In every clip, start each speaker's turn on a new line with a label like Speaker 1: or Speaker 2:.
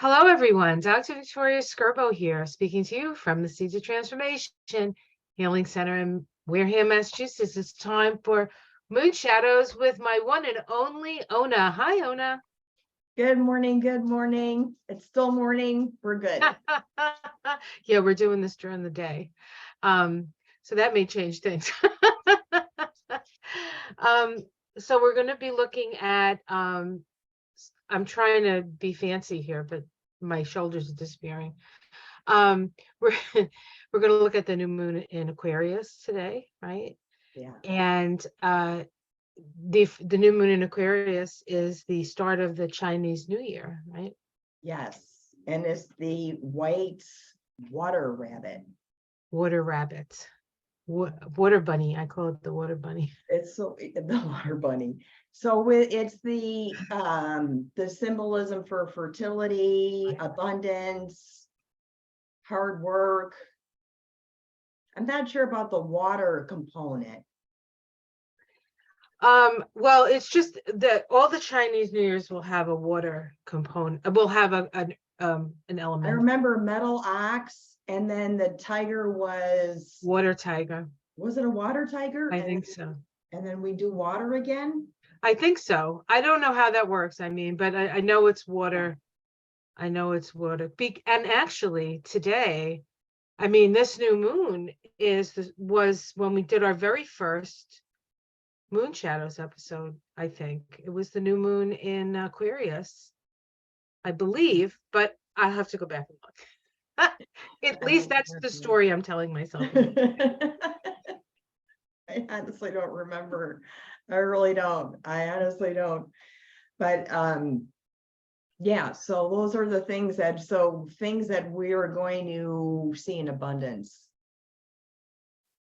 Speaker 1: Hello, everyone. Dr. Victoria Skirbo here, speaking to you from the Seeds of Transformation Healing Center in Wareham, Massachusetts. It's time for Moon Shadows with my one and only Ona. Hi, Ona.
Speaker 2: Good morning. Good morning. It's still morning. We're good.
Speaker 1: Yeah, we're doing this during the day. So that may change things. Um, so we're going to be looking at, I'm trying to be fancy here, but my shoulders are disappearing. We're we're going to look at the new moon in Aquarius today, right?
Speaker 2: Yeah.
Speaker 1: And the new moon in Aquarius is the start of the Chinese New Year, right?
Speaker 2: Yes. And it's the white water rabbit.
Speaker 1: Water rabbit, water bunny. I call it the water bunny.
Speaker 2: It's the water bunny. So it's the symbolism for fertility, abundance, hard work. I'm not sure about the water component.
Speaker 1: Well, it's just that all the Chinese New Years will have a water component. Will have an
Speaker 2: I
Speaker 1: element.
Speaker 2: remember metal ox, and then the tiger was
Speaker 1: Water tiger.
Speaker 2: Was it a water tiger?
Speaker 1: I think so.
Speaker 2: And then we do water again.
Speaker 1: I think so. I don't know how that works. I mean, but I know it's water. I know it's water. And actually today, I mean, this new moon was when we did our very first Moon Shadows episode, I think. It was the new moon in Aquarius, I believe, but I'll have to go back and look. At least that's the story I'm telling myself.
Speaker 2: I honestly don't remember. I really don't. I honestly don't. But yeah, so those are the things that we are going to see in abundance.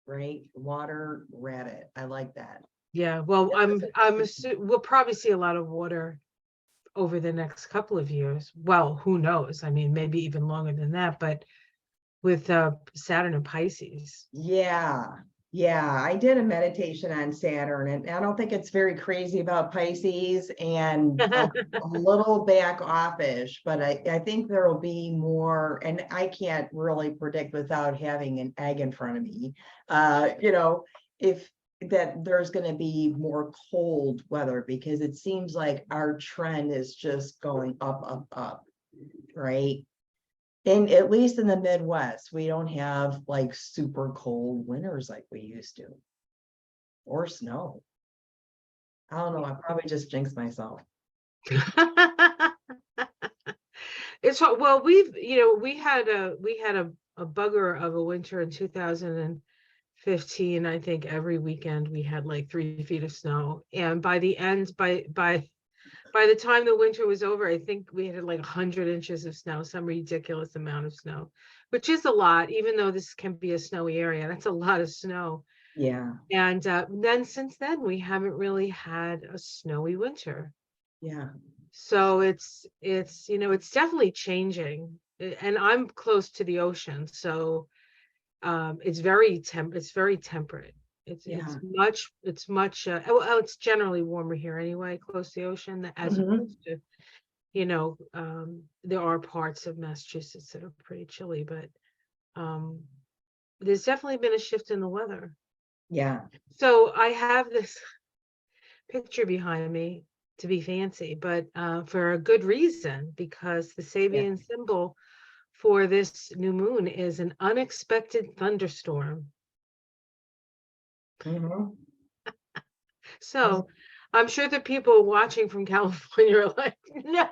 Speaker 2: Right? Water rabbit. I like that.
Speaker 1: Yeah, well, we'll probably see a lot of water over the next couple of years. Well, who knows? I mean, maybe even longer than that, but with Saturn and Pisces.
Speaker 2: Yeah. I did a meditation on Saturn, and I don't think it's very crazy about Pisces, and a little back offish, but I think there will be more, and I can't really predict without having an egg in front of me, if that there's going to be more cold weather, because it seems like our trend is just going up, right? And at least in the Midwest, we don't have like super cold winters like we used to, or snow. I don't know. I probably just jinxed myself.
Speaker 1: It's well, we had a bugger of a winter in 2015. I think every weekend we had like 3 feet of snow, and by the time the winter was over, I think we had like 100 inches of snow, some ridiculous amount of snow, which is a lot, even though this can be a snowy area. That's a lot of snow.
Speaker 2: Yeah.
Speaker 1: And then since then, we haven't really had a snowy winter.
Speaker 2: Yeah.
Speaker 1: So it's definitely changing. And I'm close to the ocean, so it's very temperate. It's much well, it's generally warmer here anyway, close to the ocean, as opposed to, there are parts of Massachusetts that are pretty chilly, but there's definitely been a shift in the weather.
Speaker 2: Yeah.
Speaker 1: So I have this picture behind me to be fancy, but for a good reason, because the Sabian symbol for this new moon is an unexpected thunderstorm. So I'm sure the people watching from California are like, no.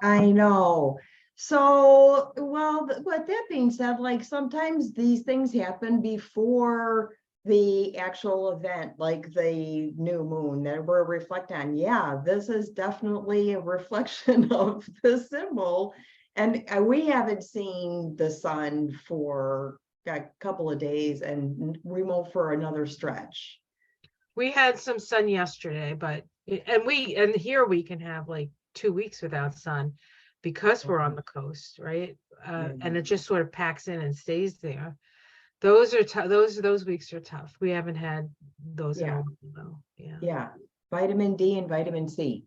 Speaker 2: I know. So, well, but that being said, like sometimes these things happen before the actual event, like the new moon that we're reflecting on. Yeah, this is definitely a reflection of the symbol. And we haven't seen the sun for a couple of days, and we won't for another stretch.
Speaker 1: We had some sun yesterday, but and here we can have like 2 weeks without sun because we're on the coast, right? And it just sort of packs in and stays there. Those are those weeks are tough. We haven't had those in a while, though.
Speaker 2: Yeah, vitamin D and vitamin C.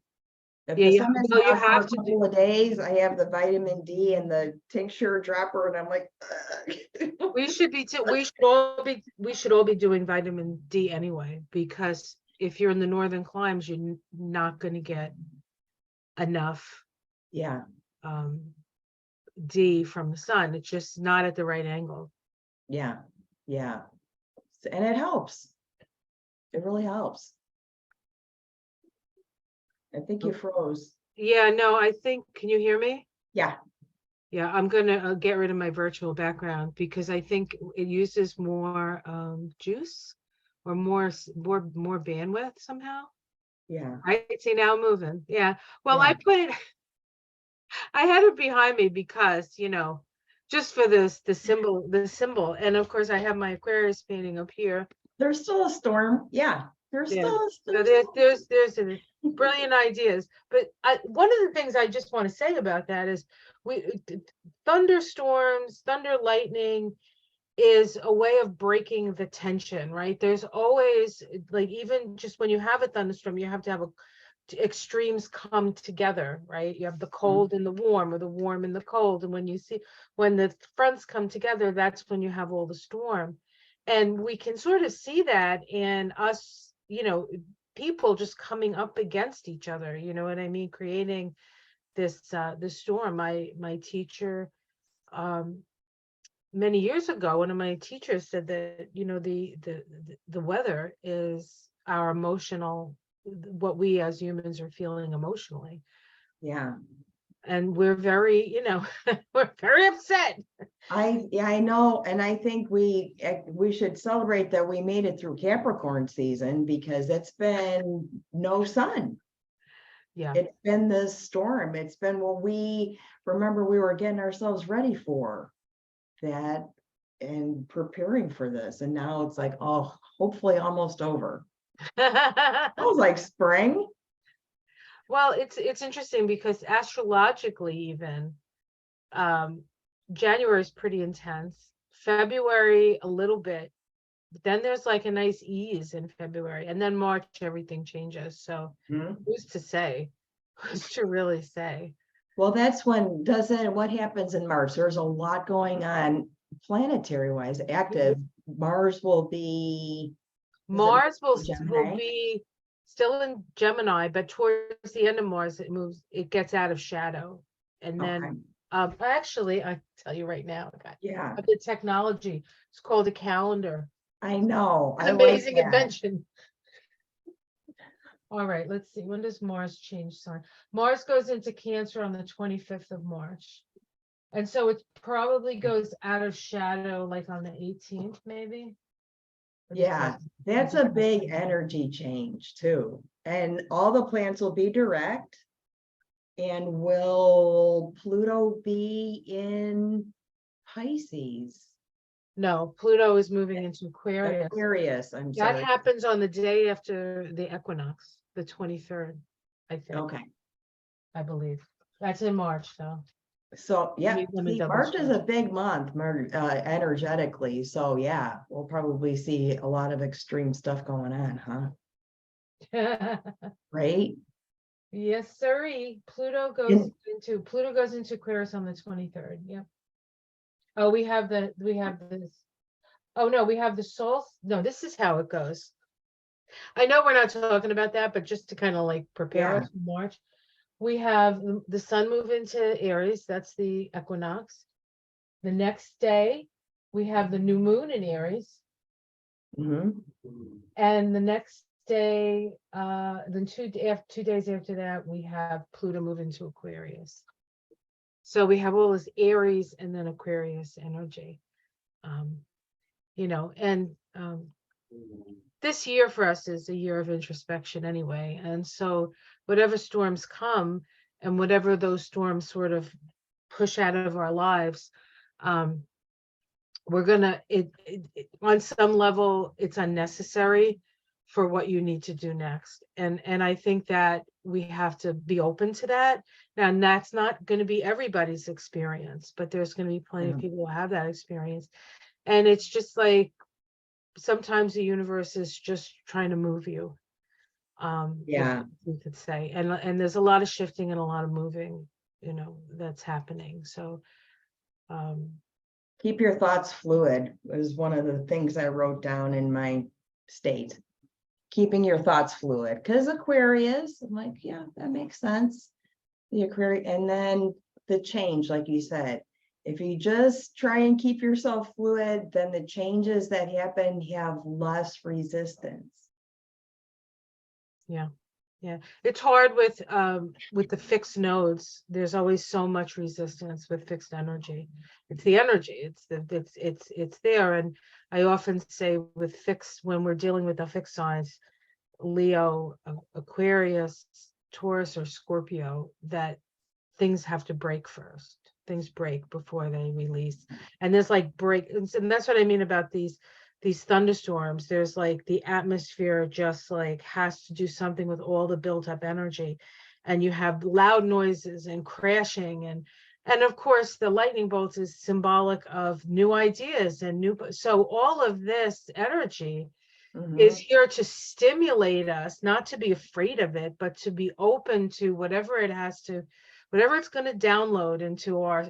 Speaker 2: If
Speaker 1: Yeah,
Speaker 2: the
Speaker 1: you,
Speaker 2: sun is
Speaker 1: well, you
Speaker 2: out for
Speaker 1: have
Speaker 2: a
Speaker 1: to do,
Speaker 2: couple of days, I have the vitamin D and the tincture dropper, and I'm like, ugh.
Speaker 1: we should all be doing vitamin D anyway, because if you're in the northern climes, you're not going to get enough
Speaker 2: Yeah,
Speaker 1: um D from the sun. It's just not at the right angle.
Speaker 2: yeah, yeah. And it helps. It really helps. I think you froze.
Speaker 1: Yeah, no, I think, can you hear me?
Speaker 2: Yeah,
Speaker 1: Yeah, I'm gonna get rid of my virtual background because I think it uses more juice or more bandwidth somehow.
Speaker 2: yeah,
Speaker 1: Right? See, now I'm moving. Yeah. Well,
Speaker 2: yeah.
Speaker 1: I put it, I had it behind me because, just for the symbol. And of course I have my Aquarius painting up here.
Speaker 2: There's still a storm. Yeah,
Speaker 1: Yeah. So
Speaker 2: there's
Speaker 1: there's a brilliant ideas. But one of the things I just want to say about that is thunderstorms, thunder, lightning is a way of breaking the tension, right? There's always, like, even just when you have a thunderstorm, you have to have extremes come together, right? You have the cold and the warm, or the warm and the cold. And when the fronts come together, that's when you have all the storm. And we can sort of see that in us, people just coming up against each other, you know what I mean? Creating this storm. My teacher, um, many years ago, one of my teachers said that, the weather is our emotional, what we as humans are feeling emotionally.
Speaker 2: yeah.
Speaker 1: And we're very, we're very upset.
Speaker 2: Yeah, I know, and I think we should celebrate that we made it through Capricorn season because it's been no sun.
Speaker 1: Yeah.
Speaker 2: It's been this storm. It's been what we remember we were getting ourselves ready for that and preparing for this. And now it's like, oh, hopefully almost over. I was like spring.
Speaker 1: Well, it's interesting because astrologically, even, um, January is pretty intense. February a little bit, but then there's like a nice ease in February, and then March everything changes. So
Speaker 2: Mhm.
Speaker 1: who's to say? Who's to really say?
Speaker 2: Well, that's what happens in March? There's a lot going on planetary wise, active. Mars will be, is it
Speaker 1: Mars will
Speaker 2: Gemini?
Speaker 1: be still in Gemini, but towards the end of Mars, it gets out of shadow. And
Speaker 2: Okay,
Speaker 1: then, actually, I tell you right now, God,
Speaker 2: yeah,
Speaker 1: the technology, it's called a calendar.
Speaker 2: I know.
Speaker 1: An
Speaker 2: I like
Speaker 1: amazing
Speaker 2: that.
Speaker 1: invention. All right, let's see. When does Mars change sign? Mars goes into Cancer on the 25th of March. And so it probably goes out of shadow like on the 18th, maybe.
Speaker 2: Yeah, that's a big energy change too. And all the planets will be direct. And will Pluto be in Pisces?
Speaker 1: No, Pluto is moving into Aquarius.
Speaker 2: Aquarius, I'm
Speaker 1: That
Speaker 2: sorry.
Speaker 1: happens on the day after the equinox, the 23rd, I think,
Speaker 2: Okay,
Speaker 1: I believe. That's in March, though.
Speaker 2: so yeah,
Speaker 1: Let me
Speaker 2: see,
Speaker 1: double
Speaker 2: March is
Speaker 1: check.
Speaker 2: a big month, energetically. So yeah, we'll probably see a lot of extreme stuff going on, huh? Right?
Speaker 1: Yes, sirree.
Speaker 2: And
Speaker 1: Pluto goes into Aquarius on the 23rd. Yep. Oh, we have this. Oh no, we have the Sol. No, this is how it goes. I know we're not talking about that, but just to kind of like prepare
Speaker 2: yeah,
Speaker 1: us for March, we have the sun move into Aries. That's the equinox. The next day, we have the new moon in Aries.
Speaker 2: mhm,
Speaker 1: And the next day, then 2 days after that, we have Pluto move into Aquarius. So we have all this Aries and then Aquarius energy. Um, and this year for us is a year of introspection anyway. And so whatever storms come and whatever those storms sort of push out of our lives, um, we're gonna on some level it's unnecessary for what you need to do next. And I think that we have to be open to that. Now, and that's not going to be everybody's experience, but there's going to be plenty of
Speaker 2: yeah,
Speaker 1: people who have that experience. And it's just like sometimes the universe is just trying to move you.
Speaker 2: Yeah.
Speaker 1: we could say. And there's a lot of shifting and a lot of moving, that's happening. So
Speaker 2: Keep your thoughts fluid was one of the things I wrote down in my state. Keeping your thoughts fluid, because Aquarius, I'm like, yeah, that makes sense. The Aquarius, and then the change, like you said, if you just try and keep yourself fluid, then the changes that happen have less resistance.
Speaker 1: yeah. Yeah, it's hard with the fixed nodes. There's always so much resistance with fixed energy. It's the energy. It's there. And I often say with fixed, when we're dealing with the fixed signs, Leo, Aquarius, Taurus, or Scorpio, that things have to break first. Things break before they release. And there's like and that's what I mean about these thunderstorms. There's like the atmosphere just like has to do something with all the built up energy. And you have loud noises and crashing, and of course the lightning bolts is symbolic of new ideas and so all of this energy is here to stimulate us, not to be afraid of it, but to be open to whatever it's going to download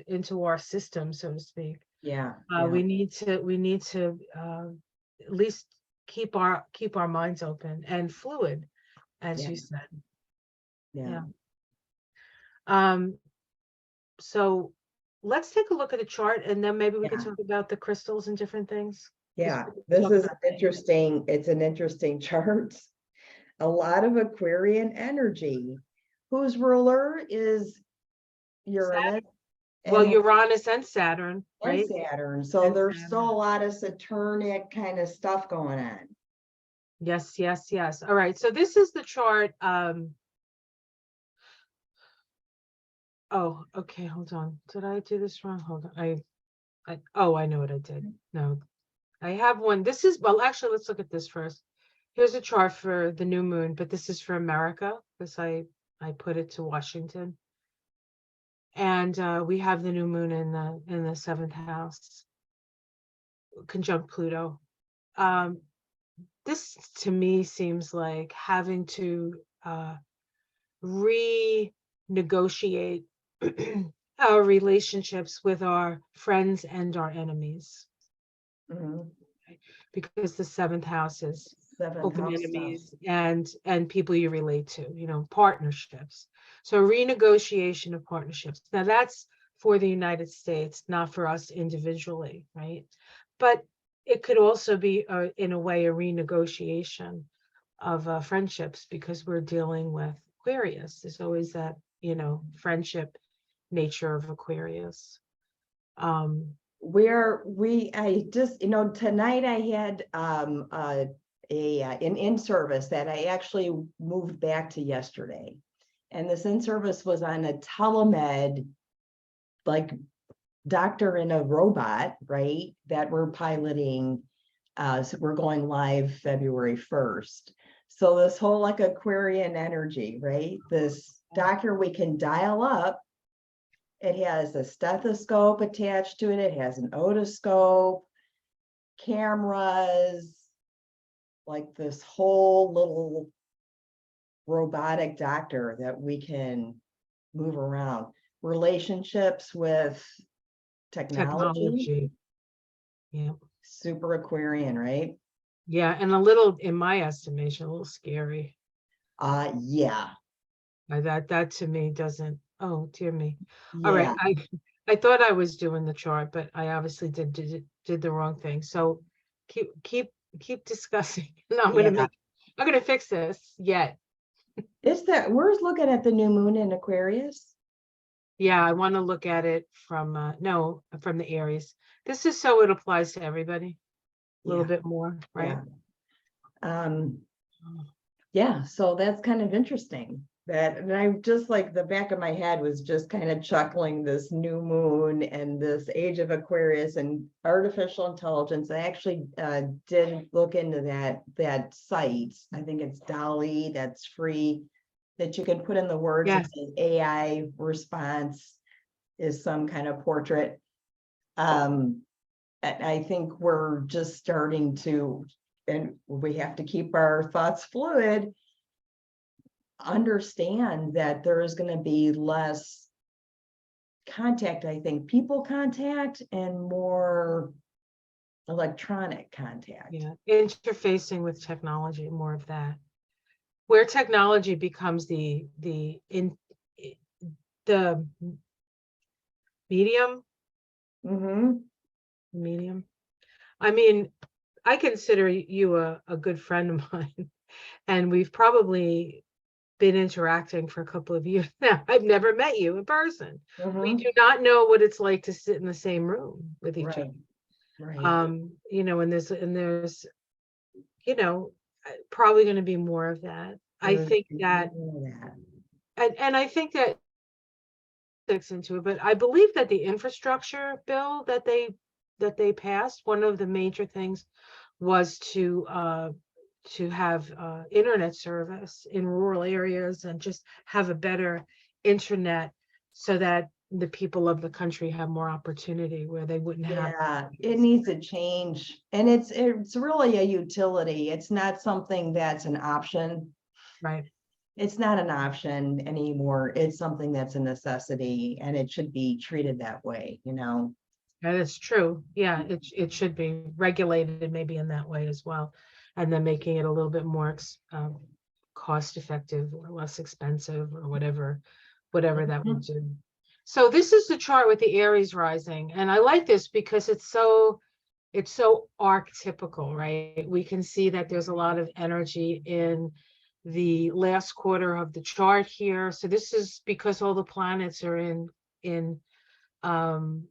Speaker 1: into our system, so to speak.
Speaker 2: Yeah.
Speaker 1: We need to at least keep our minds open and fluid, as
Speaker 2: Yeah.
Speaker 1: you said.
Speaker 2: Yeah.
Speaker 1: So let's take a look at the chart, and then maybe we could
Speaker 2: Yeah.
Speaker 1: talk about the crystals and different things.
Speaker 2: Yeah, this is interesting. It's an interesting chart. A lot of Aquarian energy, whose ruler is Uranus
Speaker 1: Well,
Speaker 2: and
Speaker 1: Uranus and Saturn, right?
Speaker 2: Saturn. So
Speaker 1: And
Speaker 2: there's
Speaker 1: Saturn.
Speaker 2: still a lot of Saturnic kind of stuff going on.
Speaker 1: Yes, yes, yes. All right. So this is the chart. Oh, okay. Hold on. Did I do this wrong? Hold on. I know what I did. No, I have one. Well, actually, let's look at this first. Here's a chart for the new moon, but this is for America because I put it to Washington. And we have the new moon in the seventh house, conjunct Pluto. This to me seems like having to renegotiate our relationships with our friends and our enemies, because the seventh house is open enemies and people you relate to, partnerships. So renegotiation of partnerships. Now that's for the United States, not for us individually, right? But it could also be in a way a renegotiation of friendships, because we're dealing with Aquarius. There's always that, friendship nature of Aquarius.
Speaker 2: I just, tonight I had an in-service that I actually moved back to yesterday. And this in-service was on a telemed, like doctor in a robot, right? That we're piloting. So we're going live February 1st. So this whole like Aquarian energy, right? This doctor we can dial up. It has a stethoscope attached to it. It has an otoscope, cameras, like this whole little robotic doctor that we can move around. Relationships with technology.
Speaker 1: Yeah.
Speaker 2: Super Aquarian, right?
Speaker 1: Yeah, and a little, in my estimation, a little scary.
Speaker 2: Yeah.
Speaker 1: That to me doesn't. Oh dear me.
Speaker 2: Yeah.
Speaker 1: All right, I thought I was doing the chart, but I obviously did the wrong thing. So keep discussing, and I'm gonna fix this yet.
Speaker 2: We're looking at the new moon in Aquarius.
Speaker 1: Yeah, I want to look at it from from the Aries. This is so it applies to everybody a little bit more, right?
Speaker 2: Yeah, so that's kind of interesting. And I just like the back of my head was just kind of chuckling this new moon and this age of Aquarius and artificial intelligence. I actually did look into that site. I think it's Dolly, that's free, that you can put in the words.
Speaker 1: Yes.
Speaker 2: It says AI response is some kind of portrait. And I think we're just starting to, and we have to keep our thoughts fluid. understand that there is going to be less contact, I think, people contact and more electronic contact.
Speaker 1: Yeah, interfacing with technology, more of that. Where technology becomes the medium,
Speaker 2: Mm-hmm.
Speaker 1: medium. I mean, I consider you a good friend of mine, and we've probably been interacting for a couple of years now. I've never met you in person. We
Speaker 2: Mm-hmm.
Speaker 1: do not know what it's like to sit in the same room with each
Speaker 2: Right.
Speaker 1: other.
Speaker 2: Right.
Speaker 1: You know, and there's, you know, probably going to be more of that. I
Speaker 2: There's
Speaker 1: think that,
Speaker 2: more of that.
Speaker 1: and I think that sticks into it, but I believe that the infrastructure bill that they passed, one of the major things was to have internet service in rural areas and just have a better internet so that the people of the country have more opportunity where they wouldn't have.
Speaker 2: Yeah, it needs a change. And it's really a utility. It's not something that's an option.
Speaker 1: Right.
Speaker 2: It's not an option anymore. It's something that's a necessity, and it should be treated that way, you know?
Speaker 1: That is true. Yeah, it should be regulated maybe in that way as well, and then making it a little bit more cost effective or less expensive or whatever that would do. So this is the chart with the Aries rising, and I like this because it's so archetypical, right? We can see that there's a lot of energy in the last quarter of the chart here. So this is because all the planets are in um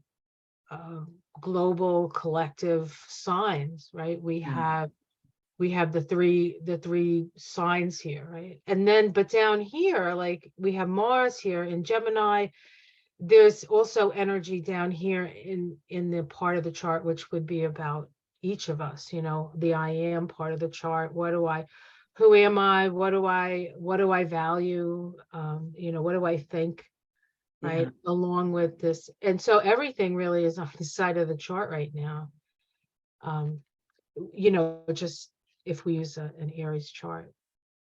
Speaker 1: global collective signs, right? We have the three signs here, right? And then but down here, like we have Mars here in Gemini. There's also energy down here in the part of the chart which would be about each of us, you know, the I am part of the chart. Who am I? What do I value? You know, what do I think? Right, along with this. And so everything really is on the side of the chart right now. You know, just if we use an Aries chart,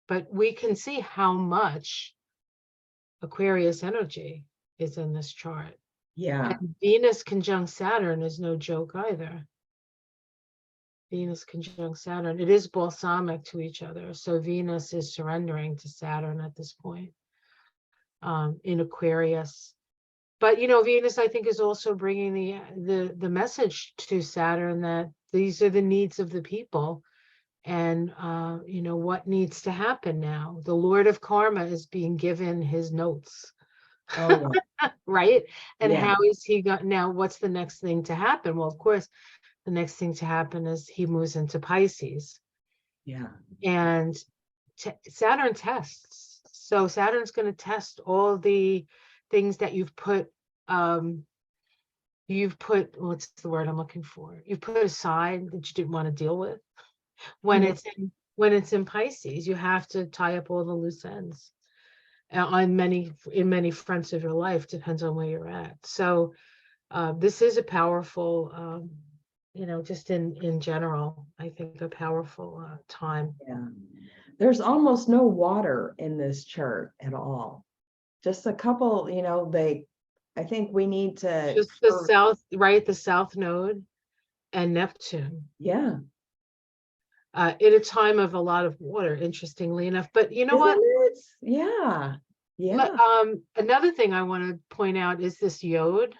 Speaker 1: but we can see how much Aquarius energy is in this chart.
Speaker 2: Yeah.
Speaker 1: And Venus conjunct Saturn is no joke either. Venus conjunct Saturn, it is balsamic to each other. So Venus is surrendering to Saturn at this point, in Aquarius. But you know, Venus, I think, is also bringing the message to Saturn that these are the needs of the people, and you know what needs to happen now. The Lord of Karma is being given his notes,
Speaker 2: Oh,
Speaker 1: right? And
Speaker 2: yeah.
Speaker 1: how is he got now? What's the next thing to happen? Well, of course, the next thing to happen is he moves into Pisces,
Speaker 2: Yeah.
Speaker 1: and Saturn tests. So Saturn's going to test all the things that you've put what's the word I'm looking for? You've put aside that you didn't want to deal with. When
Speaker 2: Yeah.
Speaker 1: it's in Pisces, you have to tie up all the loose ends on many fronts of your life, depends on where you're at. So this is a powerful you know, just in general, I think a powerful time.
Speaker 2: Yeah. There's almost no water in this chart at all. Just a couple, you know, I think we need to,
Speaker 1: Just the south, right? The south node and Neptune.
Speaker 2: yeah.
Speaker 1: In a time of a lot of water, interestingly enough. But you know
Speaker 2: Isn't
Speaker 1: what?
Speaker 2: it? Yeah. Yeah.
Speaker 1: Another thing I want to point out is this Yod.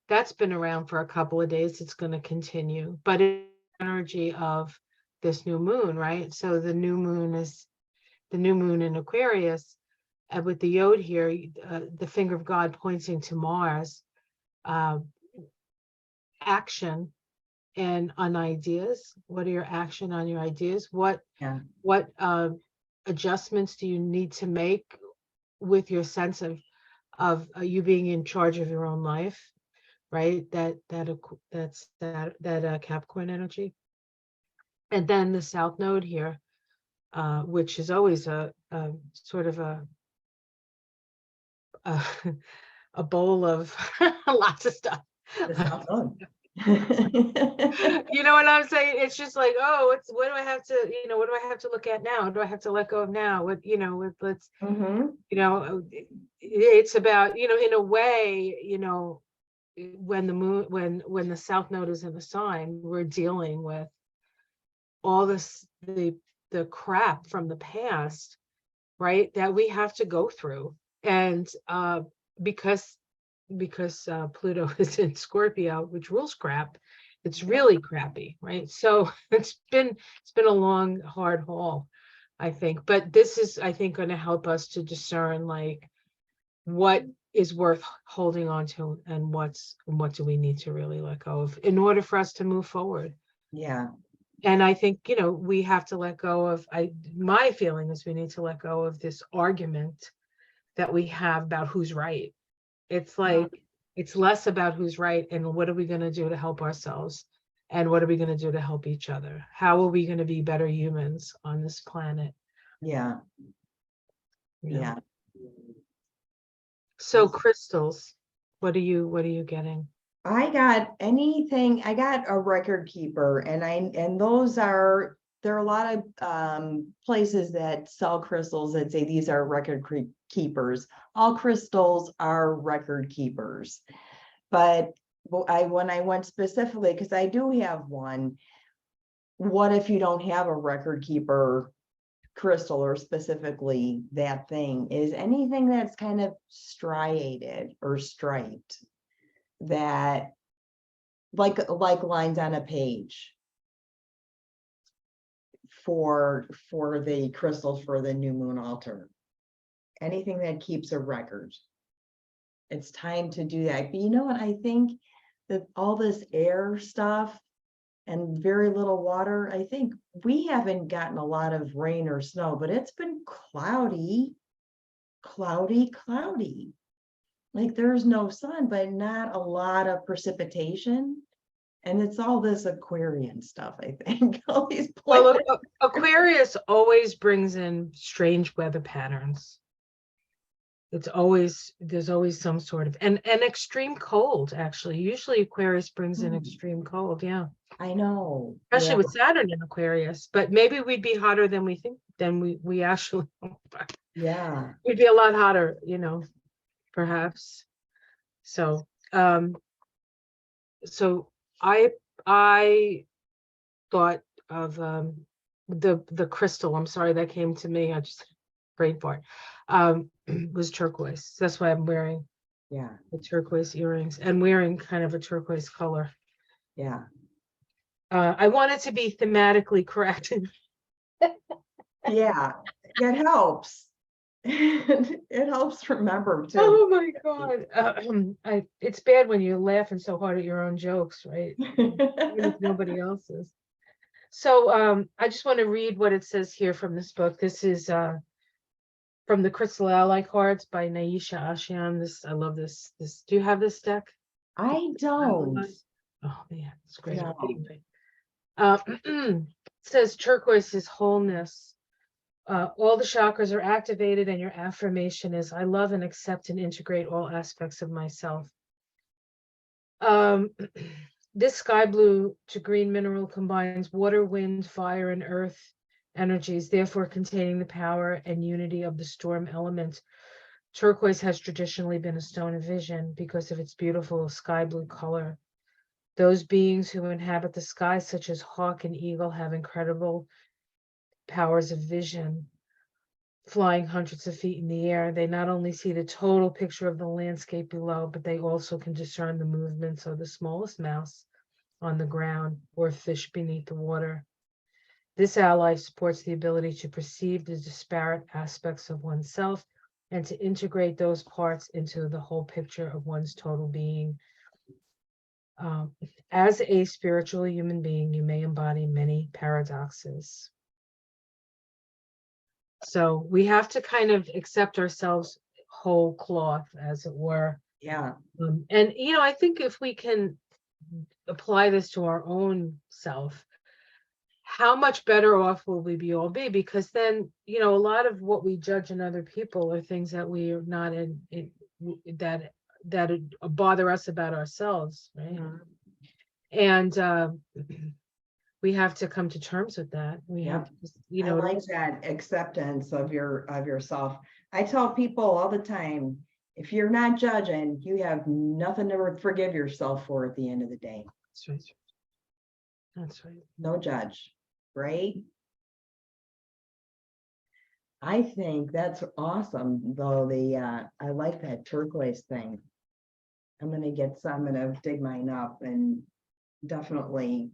Speaker 1: That's been around for a couple of days. It's going to continue, but it's energy of this new moon, right? So the new moon in Aquarius, with the Yod here, the finger of God pointing to Mars, uh, action and on ideas. What are your action on your ideas? What adjustments do you need to make with your sense of you being in charge of your own life, right? That's Capricorn energy. And then the South Node here, which is always a sort of a, a bowl of lots of stuff.
Speaker 2: The South Node.
Speaker 1: You know what I'm saying? It's just like, oh, it's what do I have to, what do I have to look at now? What do I have to let go of now? What, let's,
Speaker 2: Mhm.
Speaker 1: it's about, in a way, when the moon, when the south node is in the sign, we're dealing with all this, the crap from the past, right? That we have to go through. And because Pluto is in Scorpio, which rules crap, it's really crappy, right? So it's been a long, hard haul, I think. But this is, I think, going to help us to discern like what is worth holding on to and what do we need to really let go of in order for us to move forward.
Speaker 2: Yeah.
Speaker 1: And I think, we have to let go of, my feeling is we need to let go of this argument that we have about who's right. It's like, it's less about who's right and what are we going to do to help ourselves and what are we going to do to help each other? How are we going to be better humans on this planet?
Speaker 2: Yeah.
Speaker 1: you know?
Speaker 2: Yeah.
Speaker 1: So crystals, what are you getting?
Speaker 2: I got a record keeper, and those are, there are a lot of places that sell crystals that say these are record keepers. All crystals are record keepers. But when I went specifically, because I do have one, what if you don't have a record keeper crystal, or specifically that thing, is anything that's kind of striated or striped, that like lines on a page for the crystals for the new moon altar. Anything that keeps a record. It's time to do that. But you know what? I think that all this air stuff and very little water, I think we haven't gotten a lot of rain or snow, but it's been cloudy. Like there's no sun, but not a lot of precipitation. And it's all this Aquarian stuff, I think. All these
Speaker 1: Well,
Speaker 2: planets.
Speaker 1: Aquarius always brings in strange weather patterns. There's always some sort of, and extreme cold, actually. Usually Aquarius brings in extreme cold, yeah.
Speaker 2: I know.
Speaker 1: Especially
Speaker 2: Yeah.
Speaker 1: with Saturn in Aquarius, but maybe we'd be hotter than we think, than we actually,
Speaker 2: Yeah.
Speaker 1: we'd be a lot hotter, perhaps. So, so I thought of the crystal, I'm sorry, that came to me, I just prayed for it, was turquoise. That's why I'm wearing
Speaker 2: Yeah.
Speaker 1: the turquoise earrings and wearing kind of a turquoise color.
Speaker 2: Yeah.
Speaker 1: I want it to be thematically correct.
Speaker 2: Yeah. It helps. It helps remember too.
Speaker 1: Oh my God. It's bad when you're laughing so hard at your own jokes, right? Even if nobody else is. So I just want to read what it says here from this book. This is from the Crystal Ally cards by Naisha Ashian. I love this. Do you have this deck?
Speaker 2: I don't.
Speaker 1: Oh man, it's great.
Speaker 2: No.
Speaker 1: It says turquoise is wholeness. All the chakras are activated, and your affirmation is, I love and accept and integrate all aspects of myself. This sky blue to green mineral combines water, wind, fire, and earth energies, therefore containing the power and unity of the storm element. Turquoise has traditionally been a stone of vision because of its beautiful sky blue color. Those beings who inhabit the sky, such as hawk and eagle, have incredible powers of vision. Flying hundreds of feet in the air, they not only see the total picture of the landscape below, but they also can discern the movements of the smallest mouse on the ground or fish beneath the water. This ally supports the ability to perceive the disparate aspects of oneself and to integrate those parts into the whole picture of one's total being. As a spiritual human being, you may embody many paradoxes. So we have to kind of accept ourselves whole cloth, as it were.
Speaker 2: Yeah.
Speaker 1: And, I think if we can apply this to our own self, how much better off will we all be? Because then, a lot of what we judge in other people are things that we are not that bother us about ourselves, right? And we have to come to terms with that. We have
Speaker 2: Yep.
Speaker 1: to, you
Speaker 2: I
Speaker 1: know,
Speaker 2: like that acceptance of yourself. I tell people all the time, if you're not judging, you have nothing to forgive yourself for at the end of the day.
Speaker 1: that's right. That's right.
Speaker 2: No judge, right? I think that's awesome, though. I like that turquoise thing. I'm gonna dig mine up and definitely.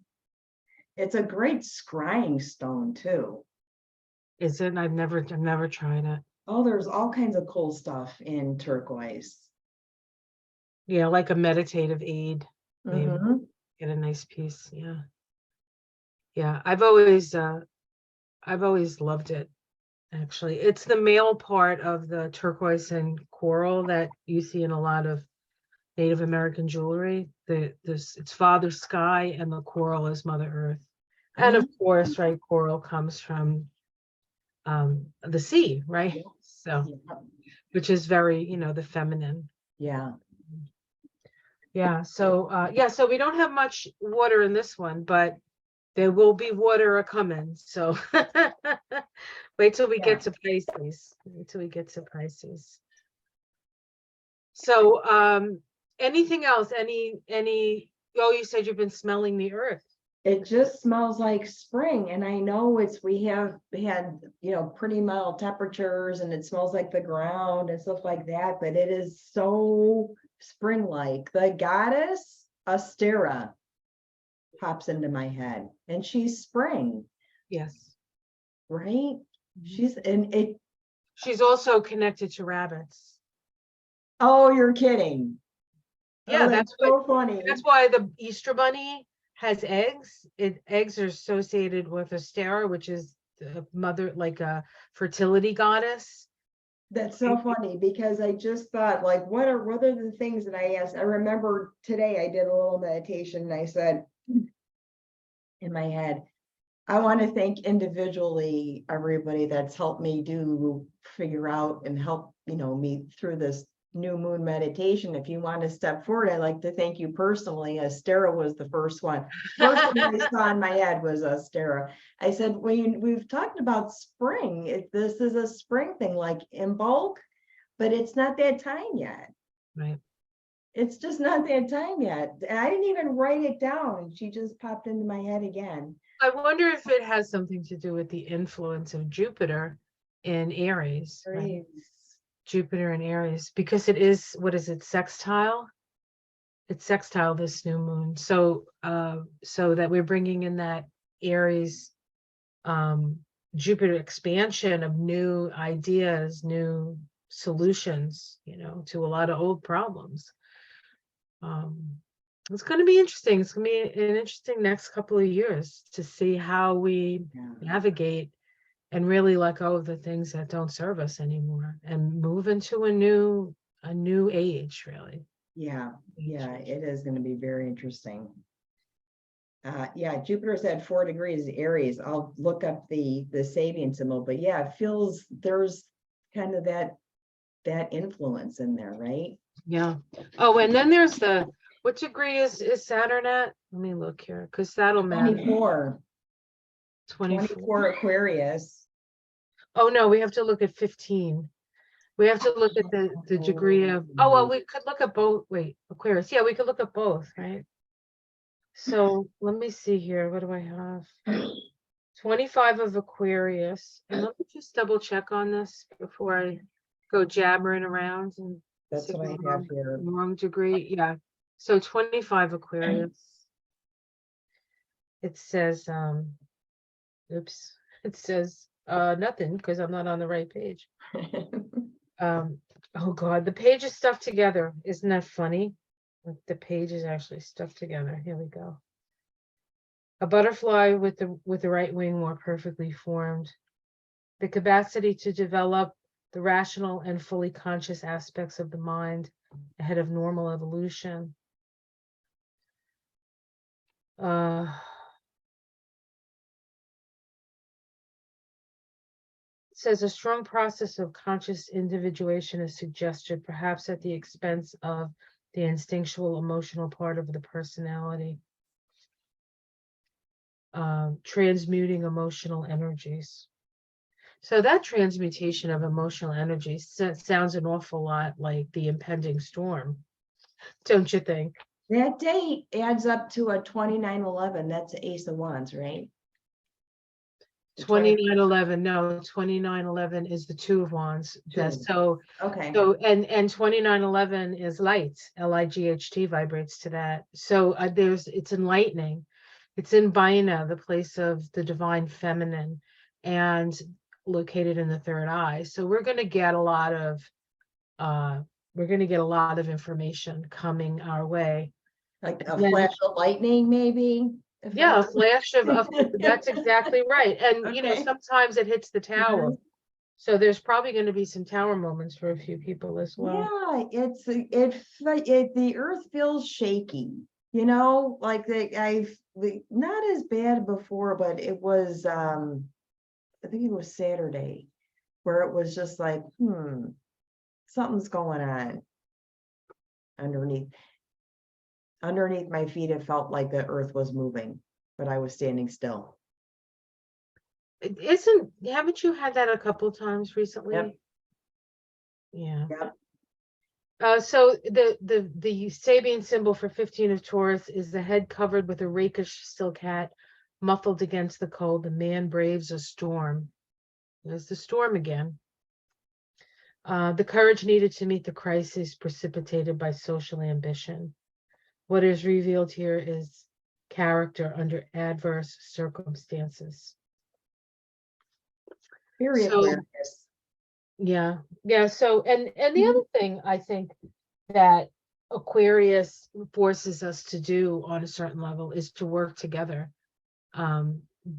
Speaker 2: It's a great scrying stone too.
Speaker 1: Is it? I've never tried it.
Speaker 2: Oh, there's all kinds of cool stuff in turquoise.
Speaker 1: Yeah, like a meditative aid. Maybe
Speaker 2: Mhm.
Speaker 1: get a nice piece. Yeah. Yeah. I've always loved it. Actually, it's the male part of the turquoise and coral that you see in a lot of Native American jewelry. It's Father Sky and the coral is Mother Earth. And of course, right, coral comes from the sea, right?
Speaker 2: Yeah.
Speaker 1: So,
Speaker 2: Yeah.
Speaker 1: which is very, the feminine.
Speaker 2: Yeah.
Speaker 1: Yeah. So so we don't have much water in this one, but there will be water a coming. So wait till we get to Pisces. Wait till we get to Pisces. So anything else? Oh, you said you've been smelling the earth.
Speaker 2: It just smells like spring. And I know we have had, pretty mild temperatures and it smells like the ground and stuff like that, but it is so spring-like. The goddess Astera pops into my head and she's spring,
Speaker 1: Yes.
Speaker 2: right?
Speaker 1: Mhm. She's also connected to rabbits.
Speaker 2: Oh, you're kidding.
Speaker 1: Yeah,
Speaker 2: Oh, that's so funny.
Speaker 1: that's why the Easter Bunny has eggs. Eggs are associated with Astera, which is the mother, like a fertility goddess.
Speaker 2: That's so funny because I just thought, like, what are the things that I asked? I remember today I did a little meditation and I said in my head, I want to thank individually everybody that's helped me figure out and help, me through this new moon meditation. If you want to step forward, I'd like to thank you personally. Astera was the first one. First thing I saw in my head was Astera. I said, we've talked about spring. This is a spring thing, like in bulk, but it's not that time yet.
Speaker 1: Right.
Speaker 2: It's just not that time yet. And I didn't even write it down. She just popped into my head again.
Speaker 1: I wonder if it has something to do with the influence of Jupiter in Aries, right? Jupiter in Aries, because it is, what is it, sextile? It's sextile this new moon. So so that we're bringing in that Aries Jupiter expansion of new ideas, new solutions, to a lot of old problems. It's going to be interesting. It's going to be an interesting next couple of years to see how we navigate and really let go of the things that don't serve us anymore and move into a new age, really.
Speaker 2: Yeah, it is going to be very interesting. Jupiter's at 4 degrees Aries. I'll look up the Sabian symbol, but yeah, it feels there's kind of that influence in there, right?
Speaker 1: Yeah. Oh, and then there's what degree is Saturn at? Let me look here, because that'll matter.
Speaker 2: 24 Aquarius.
Speaker 1: Oh no, we have to look at 15. We have to look at the degree of, well, we could look at both. Wait, Aquarius. Yeah, we could look at both, right? So let me see here. What do I have? 25 of Aquarius. And let me just double check on this before I go jabbering around and
Speaker 2: That's what I have here.
Speaker 1: Wrong degree. Yeah. So 25 Aquarius. It says, oops, it says nothing because I'm not on the right page. Oh God, the page is stuck together. Isn't that funny? The page is actually stuck together. Here we go. A butterfly with the right wing more perfectly formed. The capacity to develop the rational and fully conscious aspects of the mind ahead of normal evolution. Says a strong process of conscious individuation is suggested, perhaps at the expense of the instinctual emotional part of the personality. transmuting emotional energies. So that transmutation of emotional energy sounds an awful lot like the impending storm, don't you think?
Speaker 2: That date adds up to a 2911. That's the Ace of Wands, right?
Speaker 1: 2911, no, 2911 is the Two of Wands.
Speaker 2: Two.
Speaker 1: So
Speaker 2: Okay.
Speaker 1: and 2911 is light, Light vibrates to that. So it's enlightening. It's in Vaina, the place of the divine feminine, and located in the third eye. So we're going to get a lot of information coming our way.
Speaker 2: Like a
Speaker 1: Then,
Speaker 2: flash of lightning, maybe. If I
Speaker 1: yeah, a
Speaker 2: was-
Speaker 1: flash of that's exactly right. And you know,
Speaker 2: Okay.
Speaker 1: sometimes it hits the tower.
Speaker 2: Mhm.
Speaker 1: So there's probably going to be some tower moments for a few people as well.
Speaker 2: Yeah, the earth feels shaky, like not as bad before, but it was I think it was Saturday where it was just like, something's going on underneath. Underneath my feet, it felt like the earth was moving, but I was standing still.
Speaker 1: Haven't you had that a couple times recently?
Speaker 2: Yep.
Speaker 1: Yeah.
Speaker 2: Yep.
Speaker 1: So the Sabian symbol for 15 of Taurus is the head covered with a rakish silk hat, muffled against the cold. The man braves a storm. There's the storm again. The courage needed to meet the crisis precipitated by social ambition. What is revealed here is character under adverse circumstances.
Speaker 2: Very
Speaker 1: So,
Speaker 2: Aquarius.
Speaker 1: yeah. So, and the other thing I think that Aquarius forces us to do on a certain level is to work together,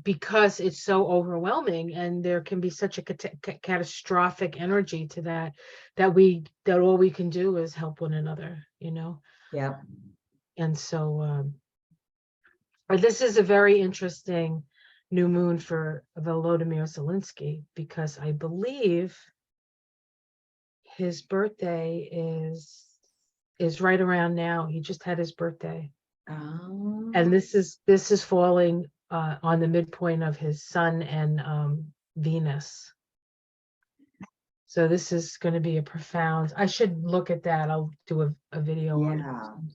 Speaker 1: because it's so overwhelming, and there can be such a catastrophic energy to that all we can do is help one another,
Speaker 2: Yeah.
Speaker 1: And so this is a very interesting new moon for Volodymyr Zelensky, because I believe his birthday is right around now. He just had his birthday.
Speaker 2: Oh.
Speaker 1: And this is falling on the midpoint of his sun and Venus. So this is going to be a profound. I should look at that. I'll do a video on it.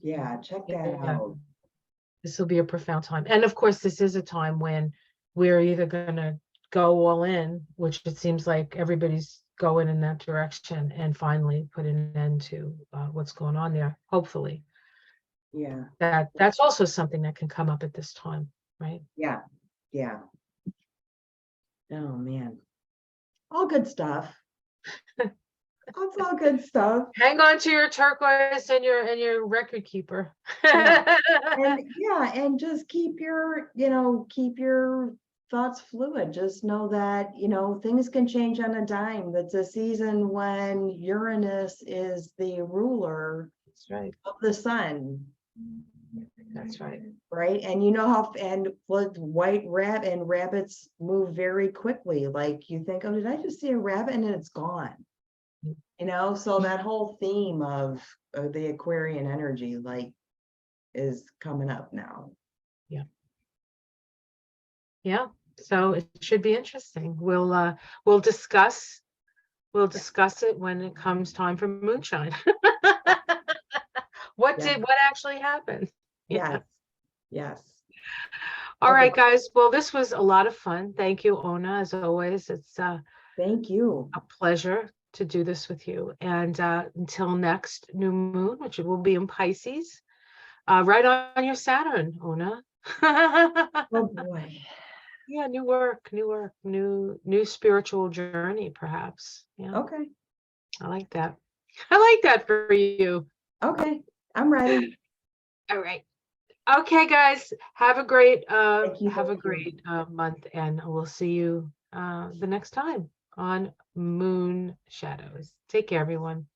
Speaker 2: Yeah, check that out.
Speaker 1: This will be a profound time. And of course, this is a time when we're either going to go all in, which it seems like everybody's going in that direction, and finally put an end to what's going on there, hopefully.
Speaker 2: Yeah.
Speaker 1: That's also something that can come up at this time, right?
Speaker 2: Yeah. Oh man. All good stuff. That's all good stuff.
Speaker 1: Hang on to your turquoise and your record keeper.
Speaker 2: And just keep your thoughts fluid. Just know that, things can change on a dime. That's a season when Uranus is the ruler
Speaker 1: That's right.
Speaker 2: of the sun.
Speaker 1: That's right.
Speaker 2: Right. And with white rabbit and rabbits move very quickly. Like you think, oh, did I just see a rabbit? And then it's gone. So that whole theme of the Aquarian energy, is coming up now.
Speaker 1: Yeah. So it should be interesting. We'll discuss it when it comes time for moonshine. What actually happened?
Speaker 2: Yes.
Speaker 1: All right, guys. Well, this was a lot of fun. Thank you, Ona, as always. It's
Speaker 2: thank you.
Speaker 1: A pleasure to do this with you. And until next new moon, which will be in Pisces, right on your Saturn, Ona.
Speaker 2: Oh boy.
Speaker 1: Yeah, new work, new spiritual journey, perhaps. Yeah.
Speaker 2: Okay.
Speaker 1: I like that. I like that for you.
Speaker 2: Okay, I'm ready.
Speaker 1: All right. Okay, guys. Have a great month, and we'll see you the next time on Moon Shadows. Take care, everyone.